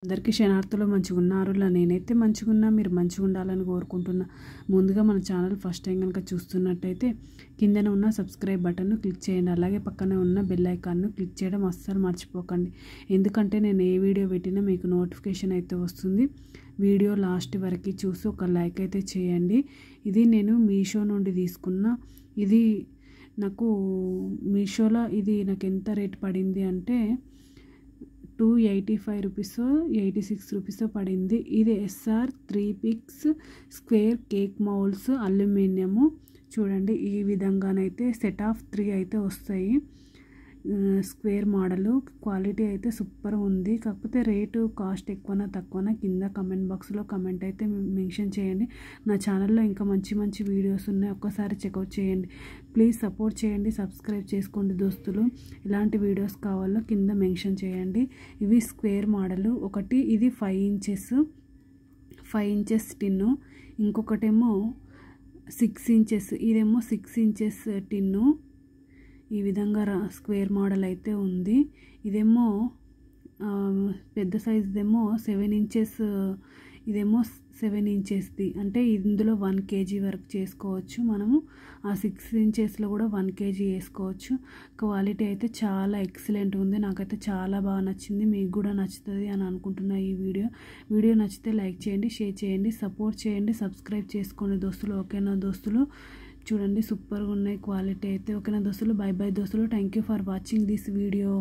అందరికీ శనార్థులు మంచిగా ఉన్నారు. నేనైతే మంచిగా ఉన్నా, మీరు మంచిగా ఉండాలని కోరుకుంటున్నా. ముందుగా మన ఛానల్ ఫస్ట్ టైం కనుక చూస్తున్నట్టయితే కిందన ఉన్న సబ్స్క్రైబ్ బటన్ను క్లిక్ చేయండి. అలాగే పక్కనే ఉన్న బెల్ ఐకాన్ను క్లిక్ చేయడం అస్సలు మర్చిపోకండి. ఎందుకంటే నేను ఏ వీడియో పెట్టినా మీకు నోటిఫికేషన్ అయితే వస్తుంది. వీడియో లాస్ట్ వరకు చూసి ఒక లైక్ అయితే చేయండి. ఇది నేను మీషో నుండి తీసుకున్న. ఇది నాకు మీషోలో ఇది నాకు ఎంత రేట్ పడింది అంటే 285 రూపీసో 86 రూపీసో పడింది. ఇది SR 3 pics square cake moulds aluminium. చూడండి, ఈ విధంగానైతే సెట్ ఆఫ్ 3 అయితే వస్తాయి. స్క్వేర్ మోడలు క్వాలిటీ అయితే సూపర్ ఉంది. కాకపోతే రేటు కాస్ట్ ఎక్కువనా తక్కువనా కింద కమెంట్ బాక్స్లో కమెంట్ అయితే మెన్షన్ చేయండి. నా ఛానల్లో ఇంకా మంచి మంచి వీడియోస్ ఉన్నాయి, ఒక్కసారి చెక్అవుట్ చేయండి. ప్లీజ్ సపోర్ట్ చేయండి, సబ్స్క్రైబ్ చేసుకోండి దోస్తులు. ఎలాంటి వీడియోస్ కావాలో కింద మెన్షన్ చేయండి. ఇవి స్క్వేర్ మోడలు. ఒకటి ఇది 5 ఇంచెస్ టిన్ను, ఇంకొకటేమో 6 ఇంచెస్, ఇదేమో 6 ఇంచెస్ టిన్ను. ఈ విధంగా స్క్వేర్ మోడల్ అయితే ఉంది. ఇదేమో పెద్ద సైజుదేమో 7 ఇంచెస్, ఇదేమో 7 ఇంచెస్ది. అంటే ఇందులో 1 kg వరకు చేసుకోవచ్చు మనము. ఆ 6 ఇంచెస్లో కూడా 1 kg వేసుకోవచ్చు. క్వాలిటీ అయితే చాలా ఎక్సలెంట్ ఉంది. నాకైతే చాలా బాగా నచ్చింది. మీకు కూడా నచ్చుతుంది అని అనుకుంటున్నా. ఈ వీడియో నచ్చితే లైక్ చేయండి, షేర్ చేయండి, సపోర్ట్ చేయండి, సబ్స్క్రైబ్ చేసుకోండి దోస్తులు. ఓకేనా దోస్తులు? చూడండి, సూపర్గా ఉన్నాయి క్వాలిటీ అయితే. ఓకేనా దోస్తులు? బై బై దోస్తులు. Thank you for watching this video.